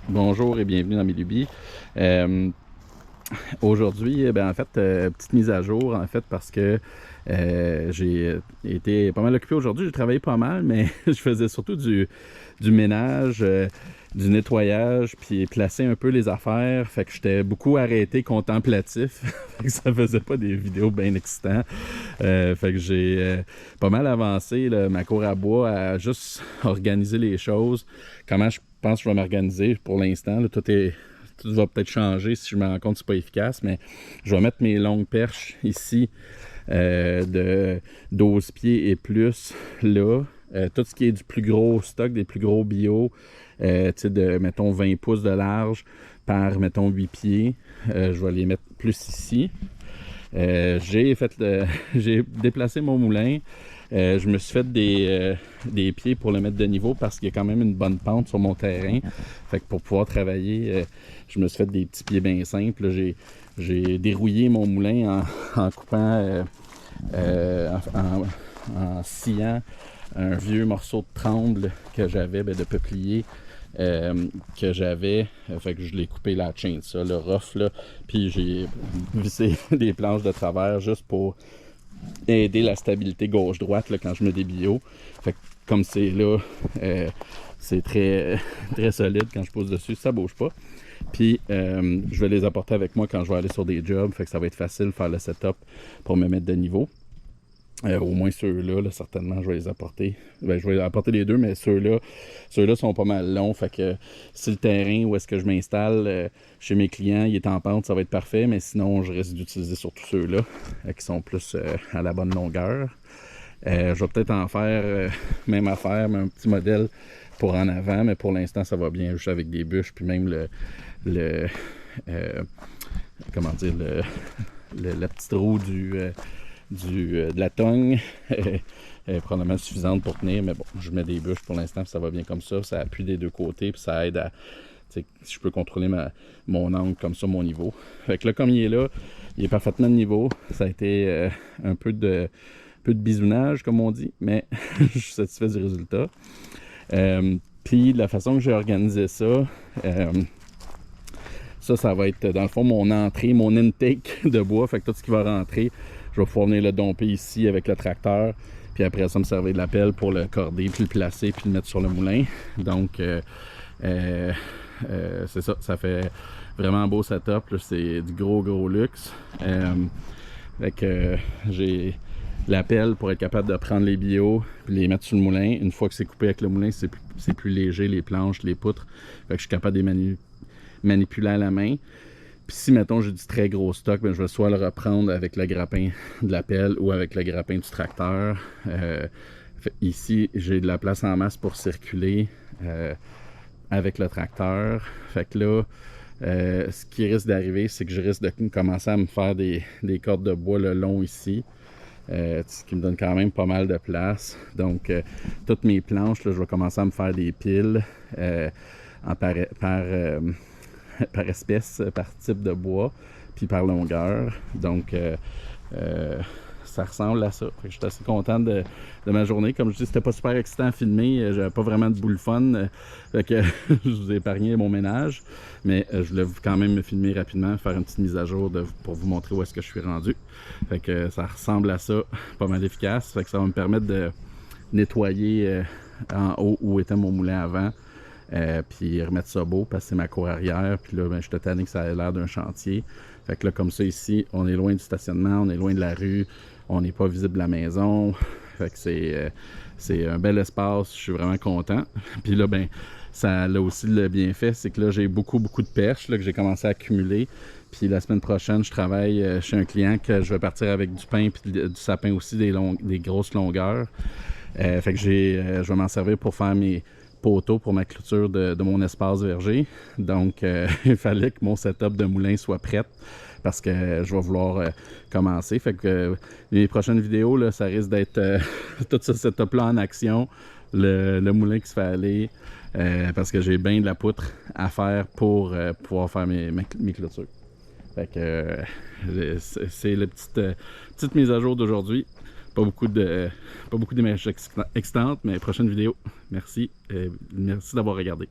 Bonjour et bienvenue dans mes lubies. Aujourd'hui, en fait, petite mise à jour, en fait, parce que j'ai été pas mal occupé aujourd'hui. J'ai travaillé pas mal, mais je faisais surtout du ménage, du nettoyage, puis placer un peu les affaires. Fait que j'étais beaucoup arrêté, contemplatif. Fait que ça faisait pas des vidéos bien excitantes. Fait que j'ai pas mal avancé là, ma cour à bois à juste organiser les choses. Comment je pense que je vais m'organiser pour l'instant. Tout va peut-être changer si je me rends compte que c'est pas efficace, mais je vais mettre mes longues perches ici de 12 pieds et plus là. Tout ce qui est du plus gros stock, des plus gros bio, de, mettons, 20 pouces de large par, mettons, 8 pieds. Je vais les mettre plus ici. J'ai déplacé mon moulin. Je me suis fait des pieds pour le mettre de niveau parce qu'il y a quand même une bonne pente sur mon terrain. Fait que pour pouvoir travailler, je me suis fait des petits pieds bien simples. J'ai dérouillé mon moulin en coupant, en sciant un vieux morceau de tremble que j'avais, de peuplier. Que j'avais, fait que je l'ai coupé la chaîne, ça, le rough là, puis j'ai vissé des planches de travers juste pour aider la stabilité gauche-droite quand je mets des bio. Fait que comme c'est là, c'est très, très solide quand je pose dessus, ça bouge pas. Puis je vais les apporter avec moi quand je vais aller sur des jobs, fait que ça va être facile de faire le setup pour me mettre de niveau. Au moins ceux-là, certainement, je vais les apporter. Je vais apporter les deux, mais ceux-là sont pas mal longs. Fait que si le terrain où est-ce que je m'installe chez mes clients, il est en pente, ça va être parfait. Mais sinon, je risque d'utiliser surtout ceux-là qui sont plus à la bonne longueur. Je vais peut-être en faire même affaire, mais un petit modèle pour en avant. Mais pour l'instant, ça va bien juste avec des bûches. Puis même comment dire, la petite roue de la tongue est probablement suffisante pour tenir, mais bon, je mets des bûches pour l'instant, ça va bien comme ça appuie des deux côtés, puis ça aide à, si je peux contrôler mon angle comme ça, mon niveau. Fait que là, comme il est là, il est parfaitement de niveau, ça a été un peu de bisounage, comme on dit, mais je suis satisfait du résultat. Puis la façon que j'ai organisé ça, ça va être dans le fond mon entrée, mon intake de bois, fait que tout ce qui va rentrer, je vais pouvoir venir le domper ici avec le tracteur, puis après ça me servir de la pelle pour le corder, puis le placer, puis le mettre sur le moulin. Donc c'est ça, ça fait vraiment un beau setup, c'est du gros luxe. Fait que j'ai la pelle pour être capable de prendre les bio, puis les mettre sur le moulin. Une fois que c'est coupé avec le moulin, c'est plus léger, les planches, les poutres, fait que je suis capable de les manipuler à la main. Puis si, mettons, j'ai du très gros stock, je vais soit le reprendre avec le grappin de la pelle ou avec le grappin du tracteur. Ici, j'ai de la place en masse pour circuler avec le tracteur. Fait que là, ce qui risque d'arriver, c'est que je risque de commencer à me faire des cordes de bois le long ici. Ce qui me donne quand même pas mal de place. Donc, toutes mes planches, là, je vais commencer à me faire des piles par espèce, par type de bois, puis par longueur. Donc, ça ressemble à ça. Fait que je suis assez content de ma journée. Comme je dis, c'était pas super excitant à filmer. J'avais pas vraiment de boule fun. Fait que je vous ai épargné mon ménage. Mais je voulais quand même me filmer rapidement, faire une petite mise à jour pour vous montrer où est-ce que je suis rendu. Fait que ça ressemble à ça, pas mal efficace. Fait que ça va me permettre de nettoyer en haut où était mon moulin avant. Puis remettre ça beau parce que c'est ma cour arrière, puis là je suis tanné que ça a l'air d'un chantier. Fait que là, comme ça ici, on est loin du stationnement, on est loin de la rue, on n'est pas visible de la maison. Fait que c'est un bel espace, je suis vraiment content. Puis là, ça a aussi le bienfait, c'est que là j'ai beaucoup de perches là, que j'ai commencé à accumuler. Puis la semaine prochaine, je travaille chez un client que je vais partir avec du pain puis du sapin aussi, des grosses longueurs. Fait que je vais m'en servir pour faire mes poteaux pour ma clôture de mon espace verger. Donc, il fallait que mon setup de moulin soit prêt parce que je vais vouloir commencer. Fait que les prochaines vidéos, là, ça risque d'être tout ce setup-là en action. Le moulin qui se fait aller parce que j'ai bien de la poutre à faire pour pouvoir faire mes clôtures. Fait que c'est la petite mise à jour d'aujourd'hui. Pas beaucoup d'images extantes, mais prochaine vidéo. Merci. Merci d'avoir regardé.